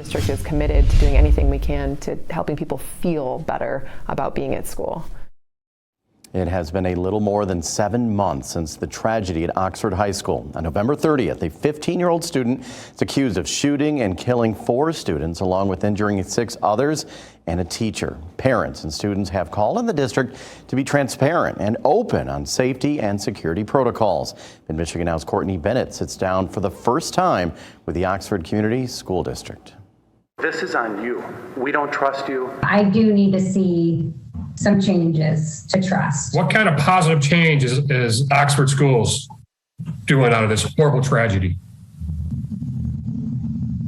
The district is committed to doing anything we can to helping people feel better about being at school. It has been a little more than 7 months since the tragedy at Oxford High School. On November 30th, a 15-year-old student is accused of shooting and killing 4 students, along with injuring 6 others and a teacher. Parents and students have called on the district to be transparent and open on safety and security protocols. Mid-MichiganNow's Courtney Bennett sits down for the first time with the Oxford Community School District. This is on you. We don't trust you. I do need to see some changes to trust. What kind of positive change is Oxford Schools doing out of this horrible tragedy?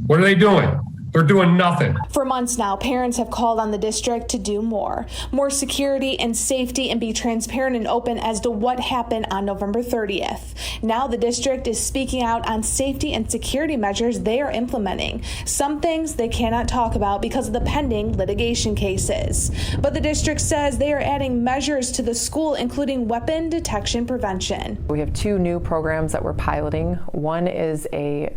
What are they doing? They're doing nothing. For months now, parents have called on the district to do more security and safety, and be transparent and open as to what happened on November 30th. Now the district is speaking out on safety and security measures they are implementing. Some things they cannot talk about because of the pending litigation cases. But the district says they are adding measures to the school, including weapon detection prevention. We have 2 new programs that we're piloting. One is a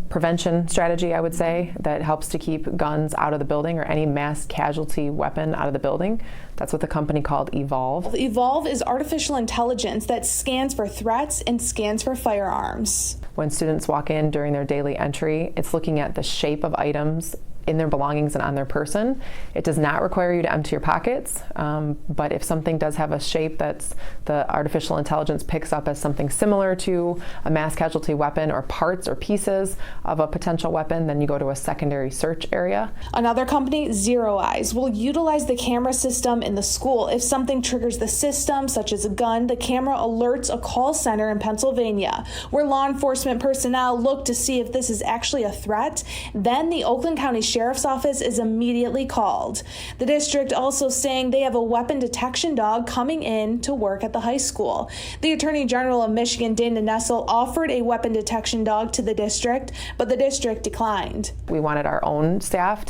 prevention strategy, I would say, that helps to keep guns out of the building or any mass casualty weapon out of the building. That's with a company called Evolve. Evolve is artificial intelligence that scans for threats and scans for firearms. When students walk in during their daily entry, it's looking at the shape of items in their belongings and on their person. It does not require you to empty your pockets, but if something does have a shape that's the artificial intelligence picks up as something similar to a mass casualty weapon or parts or pieces of a potential weapon, then you go to a secondary search area. Another company, Zero Eyes, will utilize the camera system in the school. If something triggers the system, such as a gun, the camera alerts a call center in Pennsylvania, where law enforcement personnel look to see if this is actually a threat. Then the Oakland County Sheriff's Office is immediately called. The district also saying they have a weapon detection dog coming in to work at the high school. The Attorney General of Michigan, Dana Nessel, offered a weapon detection dog to the district, but the district declined. We wanted our own staff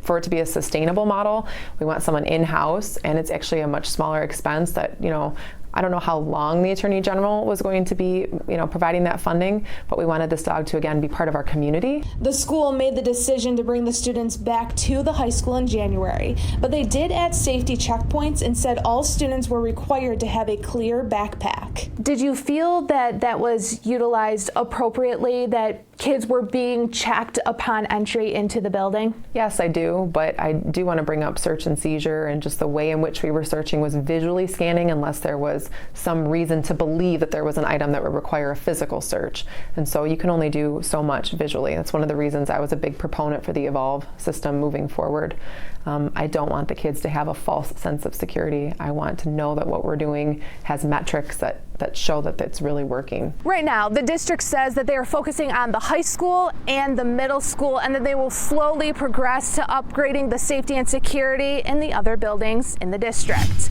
for it to be a sustainable model. We want someone in-house, and it's actually a much smaller expense that, I don't know how long the Attorney General was going to be, providing that funding, but we wanted this dog to, again, be part of our community. The school made the decision to bring the students back to the high school in January, but they did add safety checkpoints and said all students were required to have a clear backpack. Did you feel that that was utilized appropriately, that kids were being checked upon entry into the building? Yes, I do, but I do want to bring up search and seizure, and just the way in which we were searching was visually scanning unless there was some reason to believe that there was an item that would require a physical search. And so you can only do so much visually. That's one of the reasons I was a big proponent for the Evolve system moving forward. I don't want the kids to have a false sense of security. I want to know that what we're doing has metrics that show that it's really working. Right now, the district says that they are focusing on the high school and the middle school, and that they will slowly progress to upgrading the safety and security in the other buildings in the district.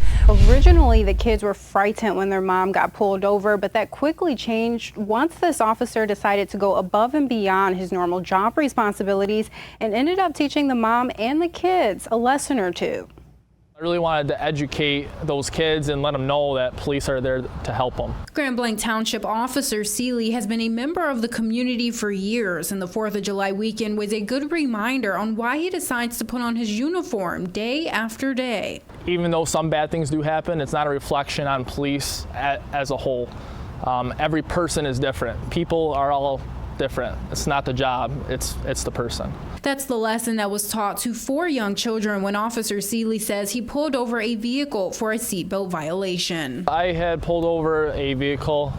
Originally, the kids were frightened when their mom got pulled over, but that quickly changed once this officer decided to go above and beyond his normal job responsibilities and ended up teaching the mom and the kids a lesson or two. I really wanted to educate those kids and let them know that police are there to help them. Grand Blanc Township Officer Seeley has been a member of the community for years, and the 4th of July weekend was a good reminder on why he decides to put on his uniform day after day. Even though some bad things do happen, it's not a reflection on police as a whole. Every person is different. People are all different. It's not the job, it's the person. That's the lesson that was taught to 4 young children when Officer Seeley says he pulled over a vehicle for a seatbelt violation. I had pulled over a vehicle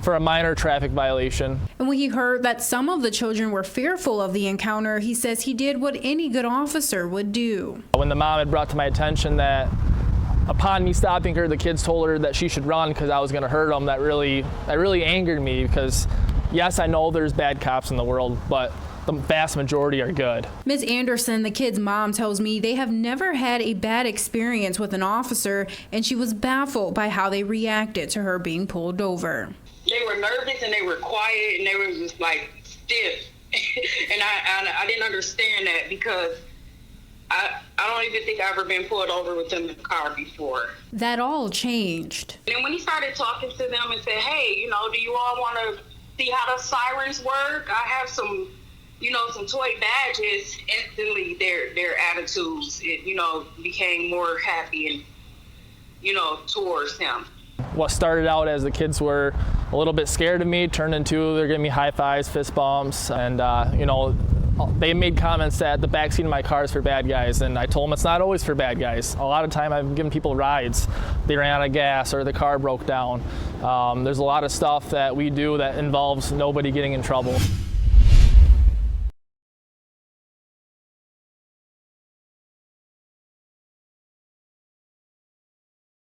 for a minor traffic violation. And when he heard that some of the children were fearful of the encounter, he says he did what any good officer would do. When the mom had brought to my attention that upon me stopping her, the kids told her that she should run because I was going to hurt them, that really angered me, because yes, I know there's bad cops in the world, but the vast majority are good. Ms. Anderson, the kid's mom, tells me they have never had a bad experience with an officer, and she was baffled by how they reacted to her being pulled over. They were nervous and they were quiet and they were just like stiff. And I didn't understand that, because I don't even think I've ever been pulled over with them in the car before. That all changed. And when he started talking to them and said, hey, do you all want to see how the sirens work? I have some some toy badges, instantly their attitudes, became more happy and, towards him. What started out as the kids were a little bit scared of me turned into they're giving me high fives, fist bumps, and they made comments that the backseat of my car is for bad guys, and I told them it's not always for bad guys. A lot of time I've given people rides. They ran out of gas or the car broke down. There's a lot of stuff that we do that involves nobody getting in trouble.